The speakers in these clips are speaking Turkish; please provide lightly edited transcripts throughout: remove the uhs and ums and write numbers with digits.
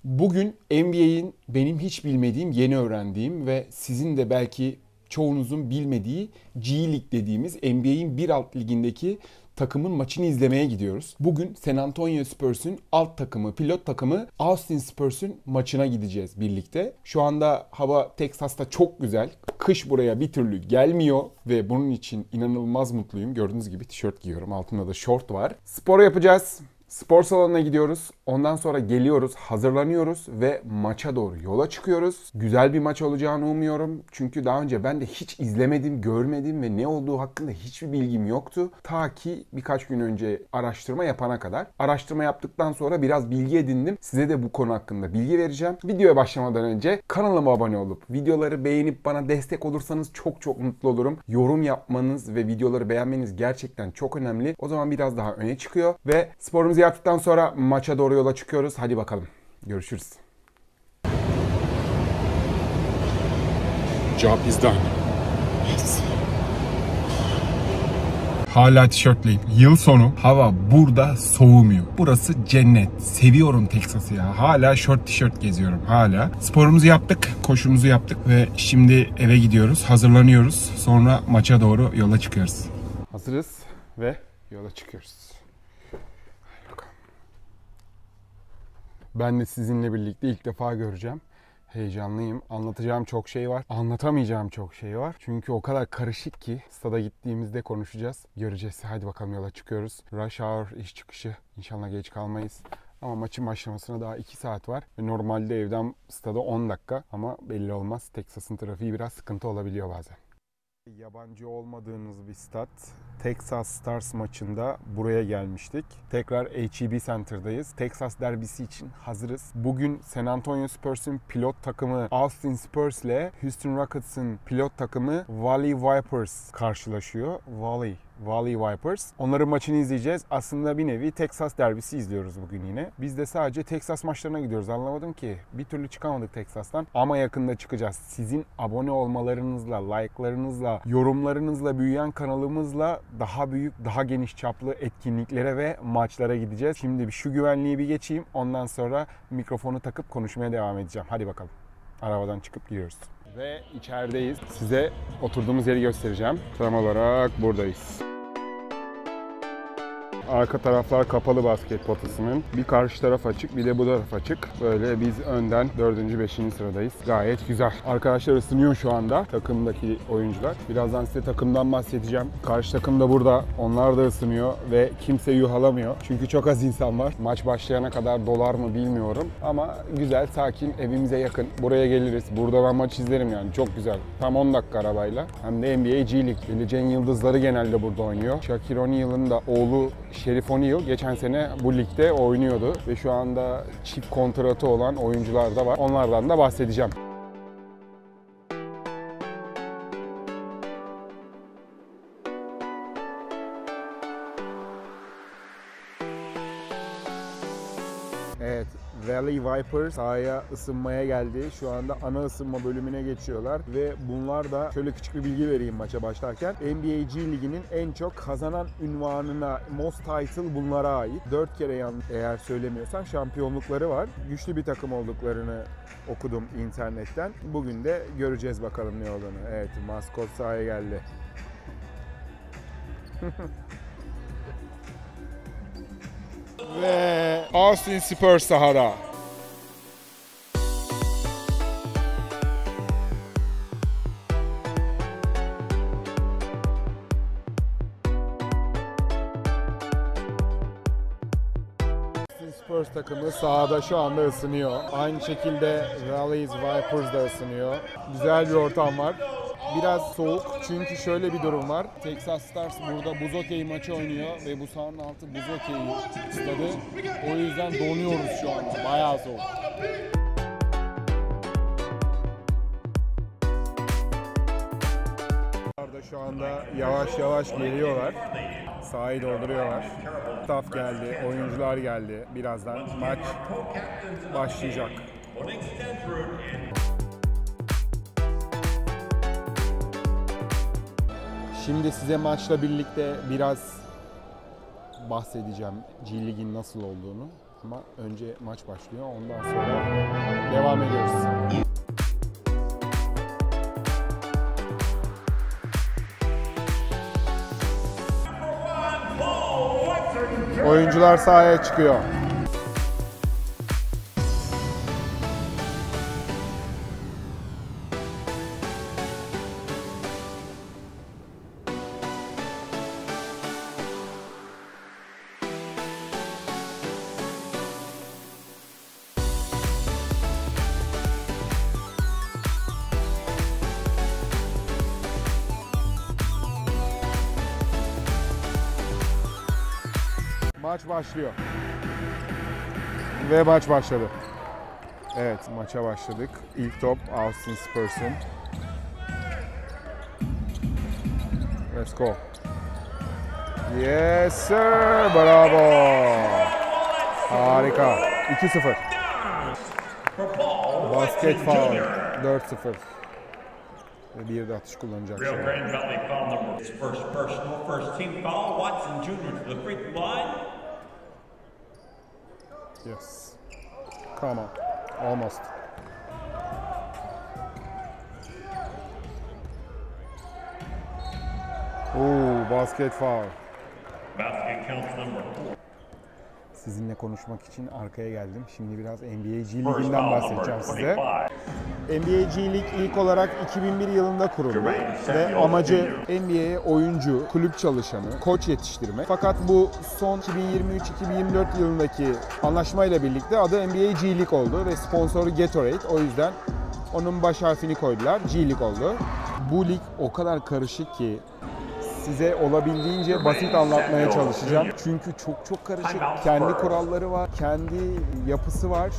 Bugün NBA'in benim hiç bilmediğim, yeni öğrendiğim ve sizin de belki çoğunuzun bilmediği G League dediğimiz NBA'in bir alt ligindeki takımın maçını izlemeye gidiyoruz. Bugün San Antonio Spurs'un alt takımı, pilot takımı Austin Spurs'un maçına gideceğiz birlikte. Şu anda hava Texas'ta çok güzel. Kış buraya bir türlü gelmiyor ve bunun için inanılmaz mutluyum. Gördüğünüz gibi tişört giyiyorum. Altında da şort var. Spor yapacağız. Spor salonuna gidiyoruz. Ondan sonra geliyoruz, hazırlanıyoruz ve maça doğru yola çıkıyoruz. Güzel bir maç olacağını umuyorum. Çünkü daha önce ben de hiç izlemedim, görmedim ve ne olduğu hakkında hiçbir bilgim yoktu. Ta ki birkaç gün önce araştırma yapana kadar. Araştırma yaptıktan sonra biraz bilgi edindim. Size de bu konu hakkında bilgi vereceğim. Videoya başlamadan önce kanalıma abone olup videoları beğenip bana destek olursanız çok mutlu olurum. Yorum yapmanız ve videoları beğenmeniz gerçekten çok önemli. O zaman biraz daha öne çıkıyor ve sporumuzu yaptıktan sonra maça doğru yola çıkıyoruz. Hadi bakalım. Görüşürüz. Job is done. Yes. Hala tişörtleyim. Yıl sonu. Hava burada soğumuyor. Burası cennet. Seviyorum Texas'ı ya. Hala şort tişört geziyorum. Hala. Sporumuzu yaptık. Koşumuzu yaptık ve şimdi eve gidiyoruz. Hazırlanıyoruz. Sonra maça doğru yola çıkıyoruz. Hazırız ve yola çıkıyoruz. Ben de sizinle birlikte ilk defa göreceğim. Heyecanlıyım. Anlatacağım çok şey var. Anlatamayacağım çok şey var. Çünkü o kadar karışık ki stada gittiğimizde konuşacağız. Göreceğiz. Hadi bakalım yola çıkıyoruz. Rush hour iş çıkışı. İnşallah geç kalmayız. Ama maçın başlamasına daha 2 saat var. Ve normalde evden stada 10 dakika. Ama belli olmaz. Texas'ın trafiği biraz sıkıntı olabiliyor bazen. Yabancı olmadığınız bir stat. Texas Stars maçında buraya gelmiştik. Tekrar H-E-B Center'dayız. Texas derbisi için hazırız. Bugün San Antonio Spurs'un pilot takımı Austin Spurs ile Houston Rockets'ın pilot takımı Valley Vipers karşılaşıyor. Valley Vipers. Onların maçını izleyeceğiz. Aslında bir nevi Texas derbisi izliyoruz bugün yine. Biz de sadece Texas maçlarına gidiyoruz. Anlamadım ki. Bir türlü çıkamadık Texas'tan. Ama yakında çıkacağız. Sizin abone olmalarınızla, like'larınızla, yorumlarınızla büyüyen kanalımızla daha büyük, daha geniş çaplı etkinliklere ve maçlara gideceğiz. Şimdi şu güvenliği bir geçeyim. Ondan sonra mikrofonu takıp konuşmaya devam edeceğim. Hadi bakalım. Arabadan çıkıp gidiyoruz. Ve içerideyiz. Size oturduğumuz yeri göstereceğim. Tam olarak buradayız. Arka taraflar kapalı basket potasının. Bir karşı taraf açık, bir de bu taraf açık. Böyle biz önden 4. 5. sıradayız. Gayet güzel. Arkadaşlar ısınıyor şu anda. Takımdaki oyuncular. Birazdan size takımdan bahsedeceğim. Karşı takım da burada. Onlar da ısınıyor ve kimse yuhalamıyor. Çünkü çok az insan var. Maç başlayana kadar dolar mı bilmiyorum. Ama güzel, sakin, evimize yakın. Buraya geliriz. Burada ben maç izlerim yani. Çok güzel. Tam 10 dakika arabayla. Hem de NBA G League. Geleceğin yıldızları genelde burada oynuyor. Shaquille O'Neal'ın da oğlu Şerif O'Neal geçen sene bu ligde oynuyordu ve şu anda çift kontratı olan oyuncular da var. Onlardan da bahsedeceğim. Evet, Valley Vipers sahaya ısınmaya geldi. Şu anda ana ısınma bölümüne geçiyorlar ve bunlar da şöyle küçük bir bilgi vereyim maça başlarken. NBA G Ligi'nin en çok kazanan ünvanına most title bunlara ait. 4 kere eğer söylemiyorsam şampiyonlukları var. Güçlü bir takım olduklarını okudum internetten. Bugün de göreceğiz bakalım ne olduğunu. Evet, maskot sahaya geldi. Ve Austin Spurs sahada. Spurs takımı sahada şu anda ısınıyor. Aynı şekilde Valley Vipers da ısınıyor. Güzel bir ortam var. Biraz soğuk çünkü şöyle bir durum var. Texas Stars burada buz hokeyi maçı oynuyor ve bu sahanın altı buz hokeyi stadı. O yüzden donuyoruz şu anda. Bayağı soğuk. Şu anda yavaş yavaş geliyorlar. Sahayı dolduruyorlar. Staff geldi, oyuncular geldi. Birazdan maç başlayacak. Şimdi size maçla birlikte biraz bahsedeceğim G League'in nasıl olduğunu. Ama önce maç başlıyor, ondan sonra devam ediyoruz. Oyuncular sahaya çıkıyor. Maç başlıyor. Ve maç başladı. Evet, maça başladık. İlk top Austin Spurs'un. Let's go. Yes sir. Bravo. Harika. 2-0. Basket foul. 4-0. Ve bir de atış kullanacak. Rio Grande Valley foul number first personal, first team foul. Watson Jr. to the free throw line. Yes. Come on. Almost. Ooh, basket foul. Basket counts number 4. Sizinle konuşmak için arkaya geldim. Şimdi biraz NBA G Ligi'nden bahsedeceğim size. NBA G Lig ilk olarak 2001 yılında kuruldu ve amacı NBA'ye oyuncu, kulüp çalışanı, koç yetiştirme. Fakat bu son 2023-2024 yılındaki anlaşmayla birlikte adı NBA G Lig oldu ve sponsoru Gatorade. O yüzden onun baş harfini koydular. G Lig oldu. Bu lig o kadar karışık ki size olabildiğince basit anlatmaya çalışacağım. Çünkü çok karışık. Kendi kuralları var, kendi yapısı var.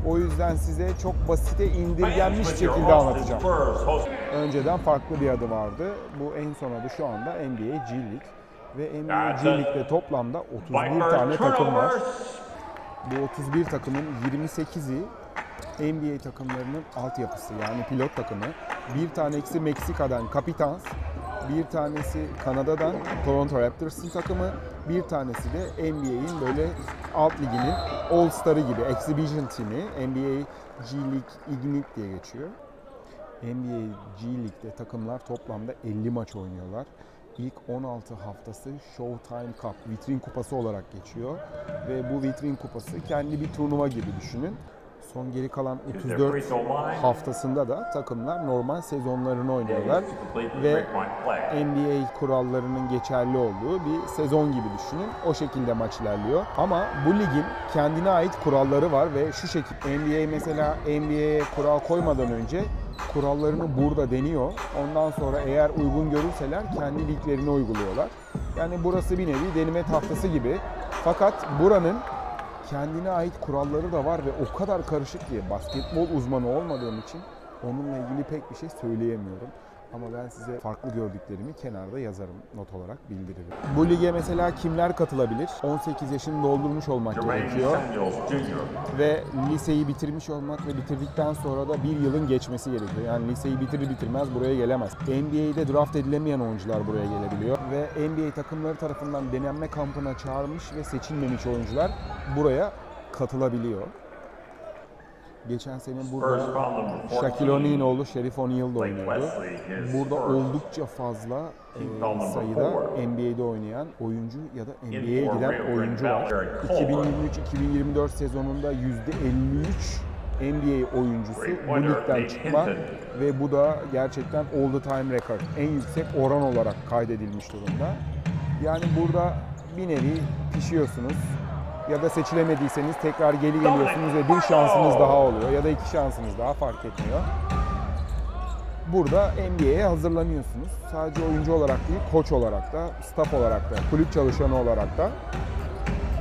O yüzden size çok basite indirgenmiş şekilde anlatacağım. Önceden farklı bir adı vardı. Bu en son adı şu anda NBA G League. Ve NBA G League'de toplamda 31 tane takım var. Bu 31 takımın 28'i NBA takımlarının altyapısı, yani pilot takımı. Bir tanesi Meksika'dan Capitans, bir tanesi Kanada'dan Toronto Raptors'ın takımı, bir tanesi de NBA'in böyle alt liginin All Star'ı gibi Exhibition Team'i, NBA G League Ignite diye geçiyor. NBA G League'de takımlar toplamda 50 maç oynuyorlar. İlk 16 haftası Showtime Cup, vitrin kupası olarak geçiyor. Ve bu vitrin kupası kendi bir turnuva gibi düşünün. Son geri kalan 34 haftasında da takımlar normal sezonlarını oynuyorlar ve NBA kurallarının geçerli olduğu bir sezon gibi düşünün. O şekilde maç ilerliyor. Ama bu ligin kendine ait kuralları var ve şu şekilde NBA mesela NBA'ye kural koymadan önce kurallarını burada deniyor. Ondan sonra eğer uygun görürseler kendi liglerini uyguluyorlar. Yani burası bir nevi deneme tahtası gibi. Fakat buranın kendine ait kuralları da var ve o kadar karışık ki basketbol uzmanı olmadığım için onunla ilgili pek bir şey söyleyemiyorum. Ama ben size farklı gördüklerimi kenarda yazarım, not olarak bildiririm. Bu lige mesela kimler katılabilir? 18 yaşını doldurmuş olmak gerekiyor. Ve liseyi bitirmiş olmak ve bitirdikten sonra da bir yılın geçmesi gerekiyor. Yani liseyi bitirir bitirmez buraya gelemez. NBA'de draft edilemeyen oyuncular buraya gelebiliyor. Ve NBA takımları tarafından denenme kampına çağrılmış ve seçilmemiş oyuncular buraya katılabiliyor. Geçen sene burada Shaquille O'Neal'in oğlu Şerif O'Neal da oynuyordu. Burada oldukça fazla sayıda NBA'de oynayan oyuncu ya da NBA'ye giden oyuncu var. 2023-2024 sezonunda %53 NBA oyuncusu bu ligden çıkma ve bu da gerçekten all the time record. En yüksek oran olarak kaydedilmiş durumda. Yani burada bir nevi pişiyorsunuz. Ya da seçilemediyseniz tekrar geri geliyorsunuz ve bir şansınız daha oluyor ya da iki şansınız daha, fark etmiyor. Burada NBA'ye hazırlanıyorsunuz. Sadece oyuncu olarak değil, koç olarak da, staff olarak da, kulüp çalışanı olarak da.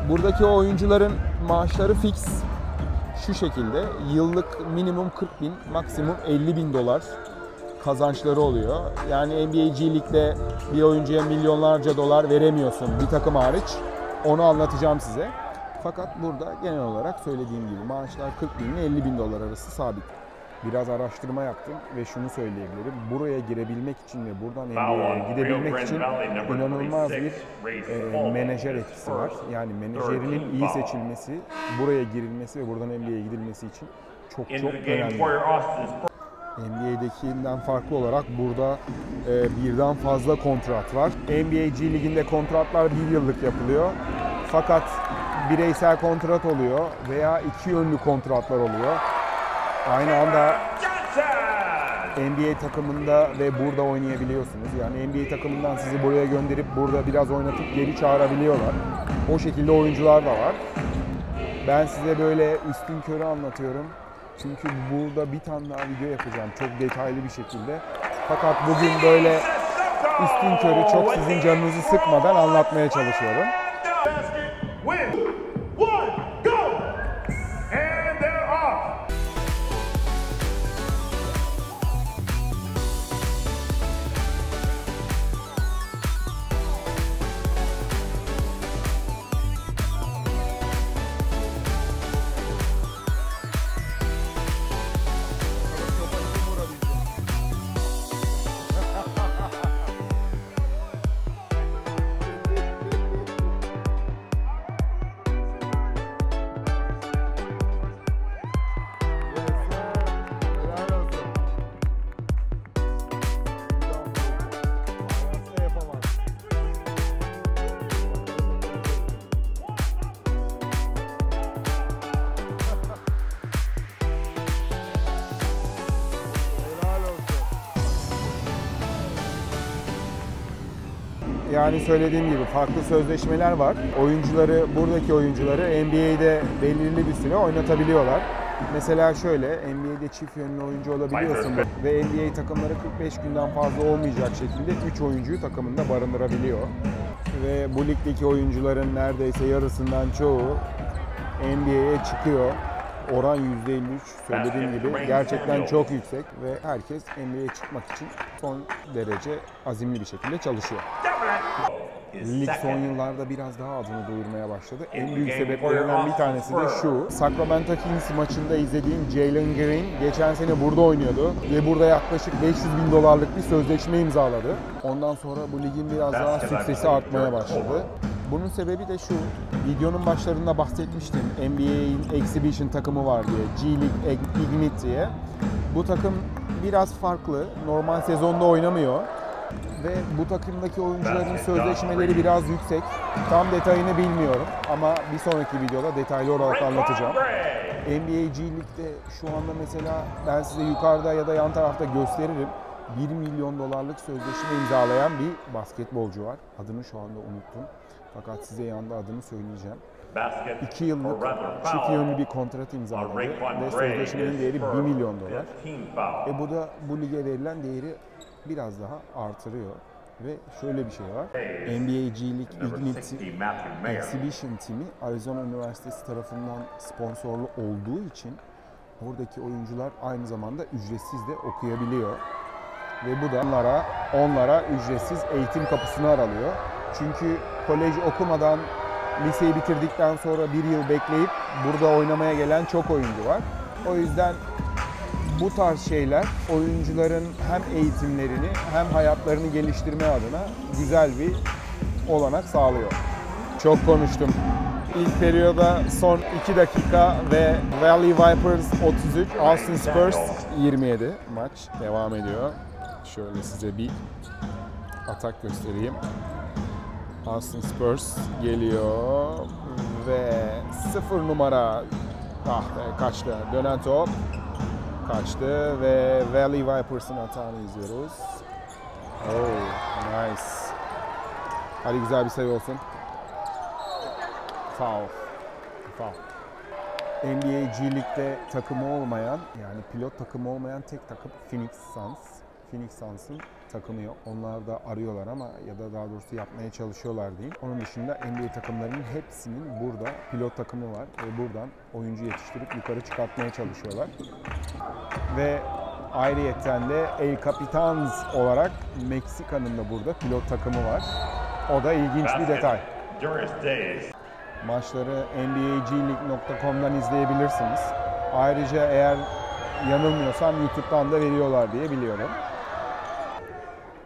Buradaki oyuncuların maaşları fix şu şekilde. Yıllık minimum 40 bin, maksimum 50 bin dolar kazançları oluyor. Yani NBA G League'de bir oyuncuya milyonlarca dolar veremiyorsun bir takım hariç. Onu anlatacağım size. Fakat burada genel olarak söylediğim gibi maaşlar 40 bin ile 50 bin dolar arası sabit. Biraz araştırma yaptım ve şunu söyleyebilirim. Buraya girebilmek için ve buradan NBA'ye gidebilmek için inanılmaz bir menajer etkisi var. Yani menajerinin iyi seçilmesi, buraya girilmesi ve buradan NBA'ye gidilmesi için çok önemli. NBA'dekinden farklı olarak burada birden fazla kontrat var. NBA G Ligi'nde kontratlar 1 yıllık yapılıyor. Fakat bireysel kontrat oluyor veya 2 yönlü kontratlar oluyor. Aynı anda NBA takımında ve burada oynayabiliyorsunuz. Yani NBA takımından sizi buraya gönderip burada biraz oynatıp geri çağırabiliyorlar. O şekilde oyuncular da var. Ben size böyle üstünkörü anlatıyorum. Çünkü burada bir tane daha video yapacağım çok detaylı bir şekilde. Fakat bugün böyle üstünkörü çok sizin canınızı sıkmadan anlatmaya çalışıyorum. Yani söylediğim gibi farklı sözleşmeler var. Oyuncuları, buradaki oyuncuları NBA'de belirli bir süre oynatabiliyorlar. Mesela şöyle, NBA'de çift yönlü oyuncu olabiliyorsun ve NBA takımları 45 günden fazla olmayacak şekilde 3 oyuncuyu takımında barındırabiliyor. Ve bu ligdeki oyuncuların neredeyse yarısından çoğu NBA'ye çıkıyor. Oran %53, söylediğim gibi gerçekten çok yüksek ve herkes NBA'ye çıkmak için son derece azimli bir şekilde çalışıyor. Lig son yıllarda biraz daha adını duyurmaya başladı. En büyük sebeplerinden bir tanesi de şu. Sacramento Kings maçında izlediğim Jalen Green geçen sene burada oynuyordu ve burada yaklaşık $500.000 bir sözleşme imzaladı. Ondan sonra bu ligin biraz daha süksesi artmaya başladı. Bunun sebebi de şu, videonun başlarında bahsetmiştim NBA'in Exhibition takımı var diye, G League Ignite diye. Bu takım biraz farklı, normal sezonda oynamıyor ve bu takımdaki oyuncuların sözleşmeleri biraz yüksek. Tam detayını bilmiyorum ama bir sonraki videoda detaylı olarak anlatacağım. NBA G League'de şu anda mesela ben size yukarıda ya da yan tarafta gösteririm. $1 milyon sözleşme imzalayan bir basketbolcu var. Adını şu anda unuttum. Fakat size yanda adını söyleyeceğim. 2 yıllık çift yönlü bir kontrat imzaladı ve sözleşmenin değeri $1 milyon. Bu da bu lige verilen değeri biraz daha artırıyor. Ve şöyle bir şey var. NBA G League Ignite Exhibition Team'i Arizona Üniversitesi tarafından sponsorlu olduğu için oradaki oyuncular aynı zamanda ücretsiz de okuyabiliyor. Ve bu da onlara ücretsiz eğitim kapısını aralıyor. Çünkü kolej okumadan liseyi bitirdikten sonra 1 yıl bekleyip burada oynamaya gelen çok oyuncu var. O yüzden bu tarz şeyler oyuncuların hem eğitimlerini hem hayatlarını geliştirme adına güzel bir olanak sağlıyor. Çok konuştum. İlk periyoda son 2 dakika ve Valley Vipers 33, Austin Spurs 27. Maç devam ediyor. Şöyle size bir atak göstereyim. Austin Spurs geliyor ve 0 numara kaçtı. Dönen top kaçtı ve Valley Vipers'ın atağını izliyoruz. Oh, nice. Hadi güzel bir sayı olsun. Foul. NBA G League'de takımı olmayan, yani pilot takımı olmayan tek takım Phoenix Suns. Phoenix Suns'ın takımı yok. Onlar da arıyorlar ama ya da daha doğrusu yapmaya çalışıyorlar diyeyim. Onun dışında NBA takımlarının hepsinin burada pilot takımı var ve buradan oyuncu yetiştirip yukarı çıkartmaya çalışıyorlar. Ve ayrıyetten de El Capitans olarak Meksika'nın da burada pilot takımı var. O da ilginç bir detay. Maçları NBAGleague.com'dan izleyebilirsiniz. Ayrıca eğer yanılmıyorsam YouTube'dan da veriyorlar diye biliyorum.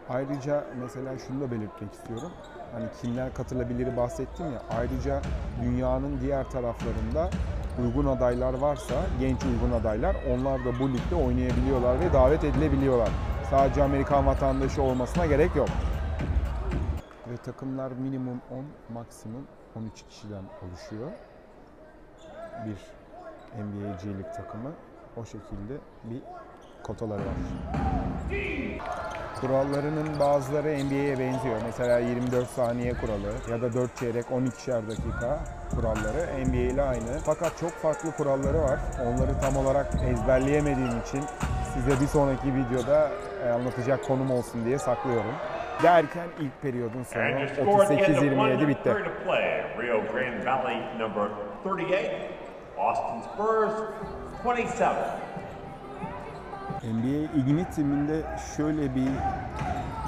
Ayrıca mesela şunu da belirtmek istiyorum. Hani kimler katılabilir bahsettim ya. Ayrıca dünyanın diğer taraflarında uygun adaylar varsa, genç uygun adaylar, onlar da bu ligde oynayabiliyorlar ve davet edilebiliyorlar. Sadece Amerikan vatandaşı olmasına gerek yok. Ve takımlar minimum 10, maksimum 13 kişiden oluşuyor. Bir NBA G League takımı. O şekilde bir kotaları var. Kurallarının bazıları NBA'ye benziyor. Mesela 24 saniye kuralı ya da 4 çeyrek 12'şer dakika kuralları NBA ile aynı. Fakat çok farklı kuralları var. Onları tam olarak ezberleyemediğim için size bir sonraki videoda anlatacak konum olsun diye saklıyorum. Derken ilk periyodun sonu 38-27 bitti. Rio Grande Valley number 38, Austin Spurs 27. NBA Ignite timinde şöyle bir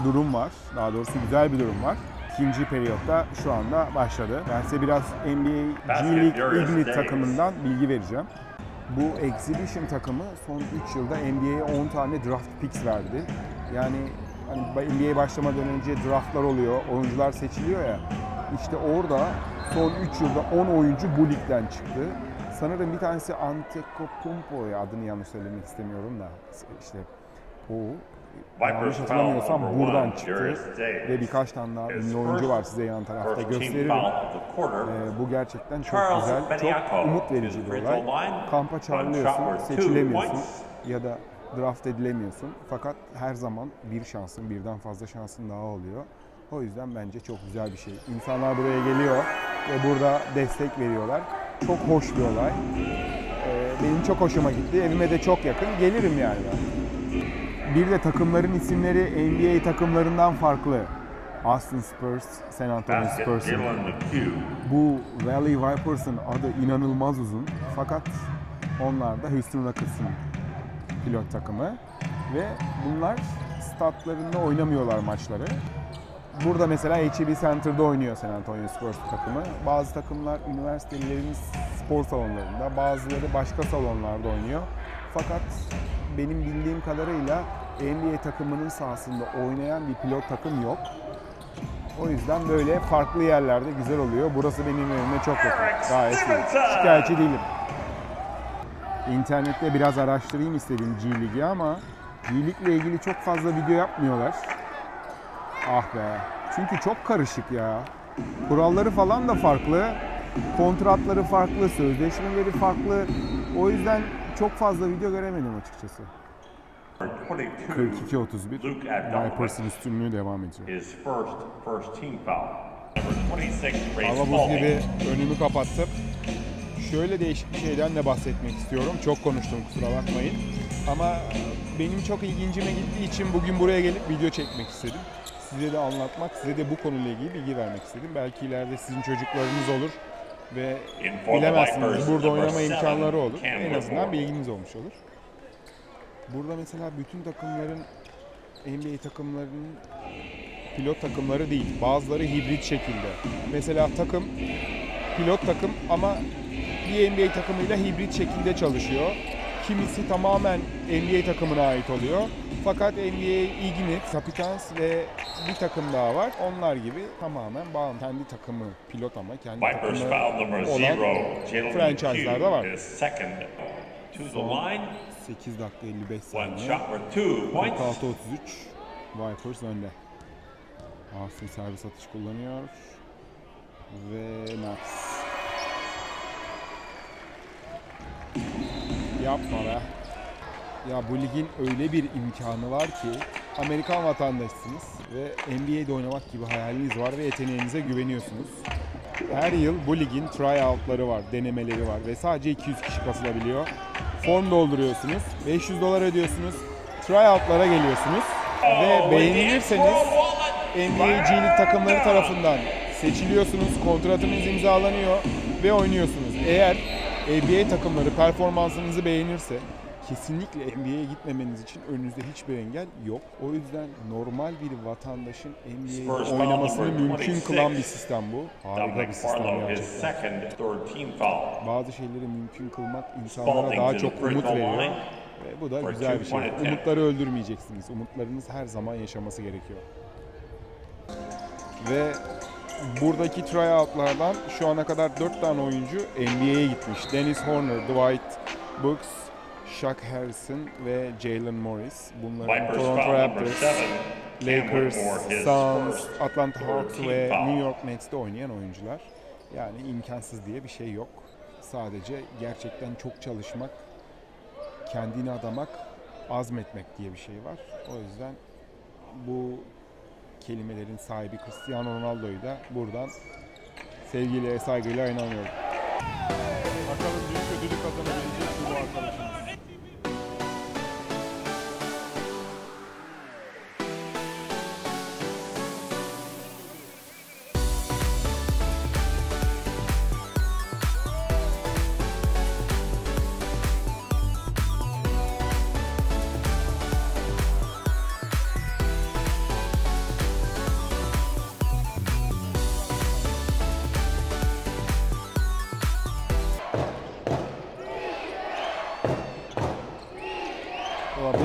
durum var. Daha doğrusu güzel bir durum var. İkinci periyotta şu anda başladı. Ben size biraz NBA G League Ignite takımından bilgi vereceğim. Bu Exhibition takımı son 3 yılda NBA'ye 10 tane draft picks verdi. Yani hani NBA başlamadan önce draftlar oluyor, oyuncular seçiliyor ya. İşte orada son 3 yılda 10 oyuncu bu ligden çıktı. Sanırım bir tanesi Antetokounmpo, adını yanlış söylemek istemiyorum da işte o yanlış hatırlamıyorsam buradan çıktı ve birkaç tane daha ünlü oyuncu var, size yan tarafta gösteririm. Bu gerçekten çok güzel, çok umut verici bir olay. Kampa çağrılıyorsun, seçilemiyorsun ya da draft edilemiyorsun. Fakat her zaman bir şansın, birden fazla şansın daha oluyor. O yüzden bence çok güzel bir şey. İnsanlar buraya geliyor ve burada destek veriyorlar. Çok hoş bir olay. Benim çok hoşuma gitti. Evime de çok yakın. Gelirim yani ben. Bir de takımların isimleri NBA takımlarından farklı. Austin Spurs, San Antonio Spurs'ın. Bu Valley Vipers'ın adı inanılmaz uzun. Fakat onlar da Houston Rockets'ın pilot takımı. Ve bunlar statlarında oynamıyorlar maçları. Burada mesela H.E.B. Center'da oynuyor San Antonio Spurs takımı. Bazı takımlar üniversitelerin spor salonlarında, bazıları başka salonlarda oynuyor. Fakat benim bildiğim kadarıyla NBA takımının sahasında oynayan bir pilot takım yok. O yüzden böyle farklı yerlerde güzel oluyor. Burası benim evime çok yakın. Gayet iyi. Şikayetçi değilim. İnternette biraz araştırayım istedim G League'i ama G League ile ilgili çok fazla video yapmıyorlar. Ah be. Çünkü çok karışık ya. Kuralları falan da farklı. Kontratları farklı, sözleşmeleri farklı. O yüzden çok fazla video göremedim açıkçası. 42-31. Vipers'ın üstünlüğü devam ediyor. Hava buz gibi önümü kapattım. Şöyle değişik bir şeyden de bahsetmek istiyorum. Çok konuştum, kusura bakmayın. Ama benim çok ilgincime gittiği için bugün buraya gelip video çekmek istedim. Size de anlatmak, size de bu konuyla ilgili bilgi vermek istedim. Belki ileride sizin çocuklarınız olur ve bilemezsiniz, burada oynama imkanları olur. En azından bilginiz olmuş olur. Burada mesela bütün takımların, NBA takımlarının pilot takımları değil. Bazıları hibrit şekilde. Mesela takım, pilot takım ama bir NBA takımıyla hibrit şekilde çalışıyor. Kimisi tamamen NBA takımına ait oluyor. Fakat NBA Ignite, Capitans ve bir takım daha var. Onlar gibi tamamen bağımlı. Kendi takımı pilot ama kendi takımı olan franchise'lar da var. Son 8 dakika 55 saniye. 46-33. Vipers önde. Austin servis atış kullanıyor. Ve Max. Yapma be. Ya bu ligin öyle bir imkanı var ki Amerikan vatandaşısınız ve NBA'de oynamak gibi hayaliniz var ve yeteneğinize güveniyorsunuz. Her yıl bu ligin tryoutları var, denemeleri var ve sadece 200 kişi katılabiliyor. Form dolduruyorsunuz, $500 ödüyorsunuz, tryoutlara geliyorsunuz ve beğenilirseniz NBA G League takımları tarafından seçiliyorsunuz, kontratınız imzalanıyor ve oynuyorsunuz. Eğer NBA takımları performansınızı beğenirse kesinlikle NBA'ye gitmemeniz için önünüzde hiçbir engel yok. O yüzden normal bir vatandaşın NBA'ye oynamasını mümkün kılan bir sistem bu. Harika bir sistem gerçekten. Bazı şeyleri mümkün kılmak insanlara daha çok umut veriyor. Ve bu da güzel bir şey. Umutları öldürmeyeceksiniz. Umutlarınız her zaman yaşaması gerekiyor. Ve buradaki tryoutlardan şu ana kadar 4 tane oyuncu NBA'ye gitmiş. Dennis Horner, Dwight Brooks, Shaq Harrison ve Jalen Morris. Bunların Toronto Raptors, Lakers, Suns, Atlanta Hawks ve New York Mets'te oynayan oyuncular. Yani imkansız diye bir şey yok. Sadece gerçekten çok çalışmak, kendini adamak, azmetmek diye bir şey var. O yüzden bu kelimelerin sahibi Cristiano Ronaldo'yu da buradan sevgiyle, saygıyla inanıyorum. Bakalım büyük ödülü kazanabilecek mi bu arkadaşımız?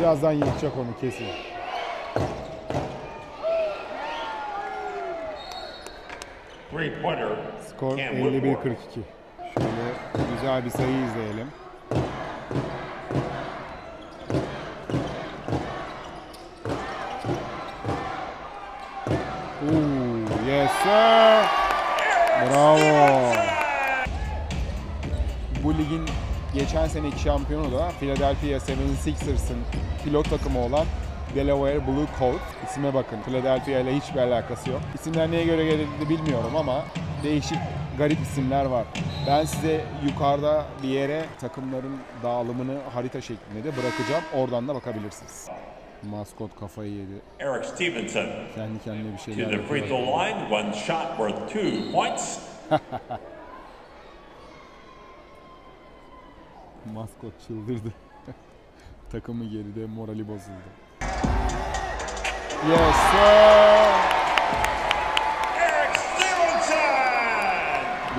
Birazdan yıkacak onu kesin. Skor 51-42. Şöyle güzel bir sayı izleyelim. Yes sir. Bravo. Bu ligin geçen seneki şampiyonu da Philadelphia 76ers'ın pilot takımı olan Delaware Blue Coat. İsime bakın. Philadelphia ile hiçbir alakası yok. İsimler neye göre geldi bilmiyorum ama değişik garip isimler var. Ben size yukarıda bir yere takımların dağılımını harita şeklinde de bırakacağım. Oradan da bakabilirsiniz. Maskot kafayı yedi. Eric Stevenson. Kendi kendine bir To şeyler the free throw yapıyor. line, one shot worth 2 points. Maskot çıldırdı. Takımı geride, morali bozuldu. Yes sir. Eric Stevenson.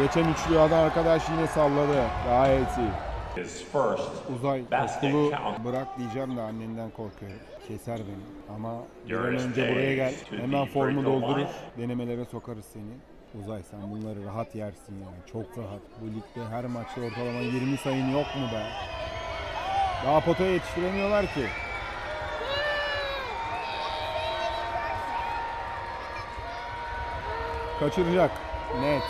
Geçen üçlü arkadaş yine salladı. Gayet iyi. His first Uzay basket okulu count. bırak diyeceğim de annenden korkuyorum. Keser beni. Ama bir an You're önce buraya gel. staged to Hemen the formu free throw doldurur. line. Denemelere sokarız seni. Uzay sen bunları rahat yersin yani. Çok rahat. Bu ligde her maçta ortalama 20 sayın yok mu be? Daha potaya yetiştiremiyorlar ki. Kaçıracak. Net.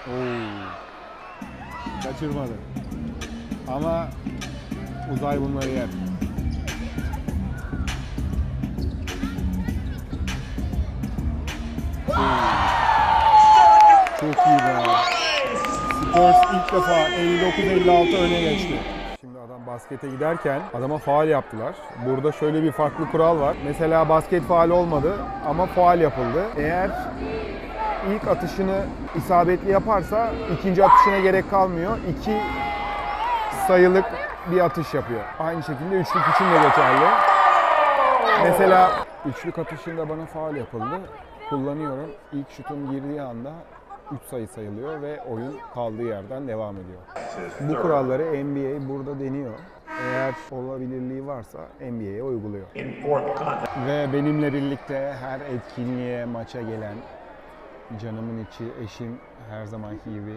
Oo. Kaçırmadı. Ama Uzay bunları yer. Çok iyi be. Spurs ilk defa 59-56 öne geçti. Şimdi adam baskete giderken adama faul yaptılar. Burada şöyle bir farklı kural var. Mesela basket faul olmadı ama faul yapıldı. Eğer ilk atışını isabetli yaparsa ikinci atışına gerek kalmıyor. 2 sayılık bir atış yapıyor. Aynı şekilde üçlük için de geçerli. Mesela üçlük atışında bana faul yapıldı. Kullanıyorum. İlk şutum girdiği anda 3 sayı sayılıyor ve oyun kaldığı yerden devam ediyor. Bu kuralları NBA burada deniyor. Eğer olabilirliği varsa NBA'ye uyguluyor. In fourth contact. Ve benimle birlikte her etkinliğe, maça gelen canımın içi eşim her zamanki gibi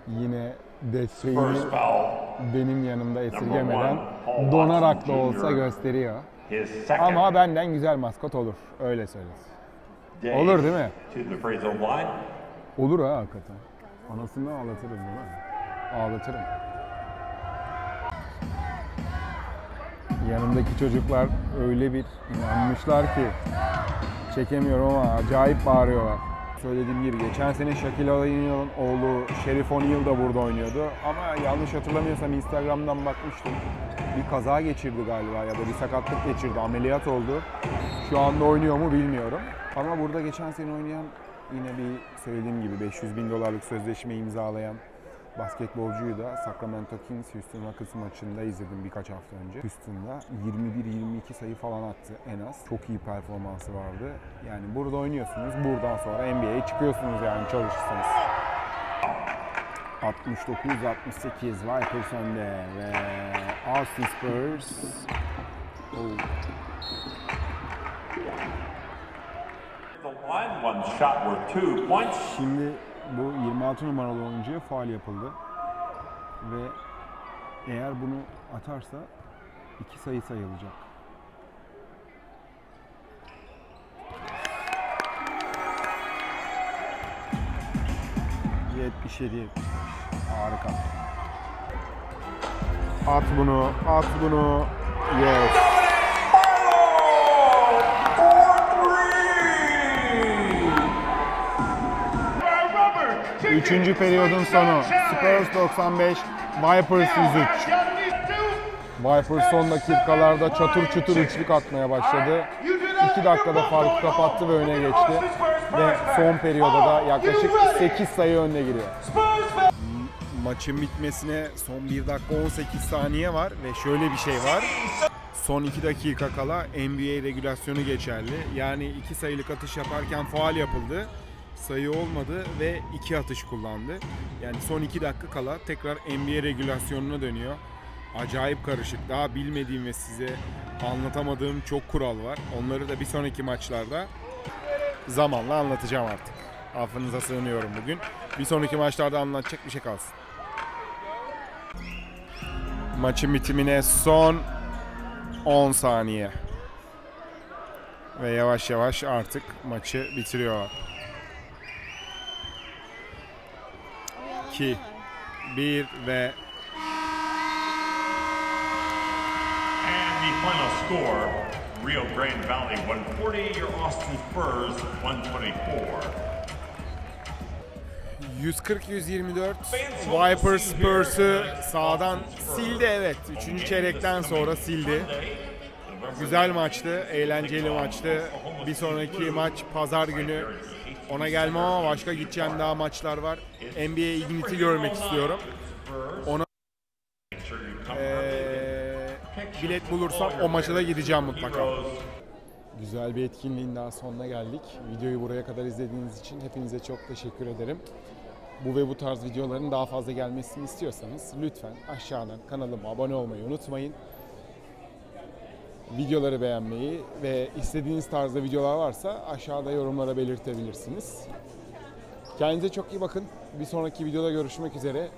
yine desteğini First foul. benim yanımda esirgemeden donarak da olsa gösteriyor. His second. Ama benden güzel maskot olur. Öyle söyleyeyim. Day Olur değil mi? To the free throw line. Olur ha hakikaten. Anasını ağlatırım değil mi? Ağlatırım. Yanımdaki çocuklar öyle bir inanmışlar ki çekemiyorum ama acayip bağırıyorlar. Söylediğim gibi geçen sene Shaquille O'Neal'ın oğlu Sheriff O'Neal da burada oynuyordu. Ama yanlış hatırlamıyorsam Instagram'dan bakmıştım. Bir kaza geçirdi galiba ya da bir sakatlık geçirdi, ameliyat oldu. Şu anda oynuyor mu bilmiyorum. Ama burada geçen sene oynayan yine bir söylediğim gibi $500.000 sözleşme imzalayan basketbolcuyu da Sacramento Kings Houston Rockets maçında izledim birkaç hafta önce. Houston'da 21-22 sayı falan attı en az. Çok iyi performansı vardı. Yani burada oynuyorsunuz, buradan sonra NBA'ye çıkıyorsunuz yani çalışırsanız. 69-68 Vipers önde ve Austin Spurs. The line, one shot worth 2 points. Şimdi bu 26 numaralı oyuncuya faul yapıldı ve eğer bunu atarsa 2 sayı sayılacak. Harika. At bunu. Yes. Üçüncü periyodun sonu. Spurs 95, Vipers 103. Vipers son dakikalarda çatır çutur üçlük atmaya başladı. 2 dakikada farkı kapattı ve öne geçti. Ve son periyoda da yaklaşık 8 sayı önde giriyor. Maçın bitmesine son 1 dakika 18 saniye var ve şöyle bir şey var. Son 2 dakika kala NBA regülasyonu geçerli. Yani 2 sayılık atış yaparken faul yapıldı. Sayı olmadı ve 2 atış kullandı. Yani son 2 dakika kala tekrar NBA regülasyonuna dönüyor. Acayip karışık. Daha bilmediğim ve size anlatamadığım çok kural var. Onları da bir sonraki maçlarda zamanla anlatacağım artık. Affınıza sığınıyorum bugün. Bir sonraki maçlarda anlatacak bir şey kalsın. Maçın bitimine son 10 saniye. Ve yavaş yavaş artık maçı bitiriyorlar. 2, 1 ve And the final score, Rio Grande Valley 140, your Austin Spurs 124. 140-124 Vipers Spurs'ı sağdan sildi, evet. 3. çeyrekten sonra sildi. Güzel maçtı, eğlenceli maçtı. Bir sonraki maç pazar günü. Ona gelmem ama başka gideceğim daha maçlar var. NBA Ignite'i görmek istiyorum. Ona bilet bulursam o maça da gideceğim mutlaka. Güzel bir etkinliğin daha sonuna geldik. Videoyu buraya kadar izlediğiniz için hepinize çok teşekkür ederim. Bu ve bu tarz videoların daha fazla gelmesini istiyorsanız lütfen aşağıdan kanalıma abone olmayı unutmayın. Videoları beğenmeyi ve istediğiniz tarzda videolar varsa aşağıda yorumlara belirtebilirsiniz. Kendinize çok iyi bakın. Bir sonraki videoda görüşmek üzere.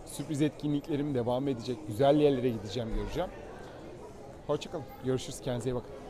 Sürpriz etkinliklerim devam edecek. Güzel yerlere gideceğim, göreceğim. Hoşça kalın. Görüşürüz. Kendinize iyi bakın.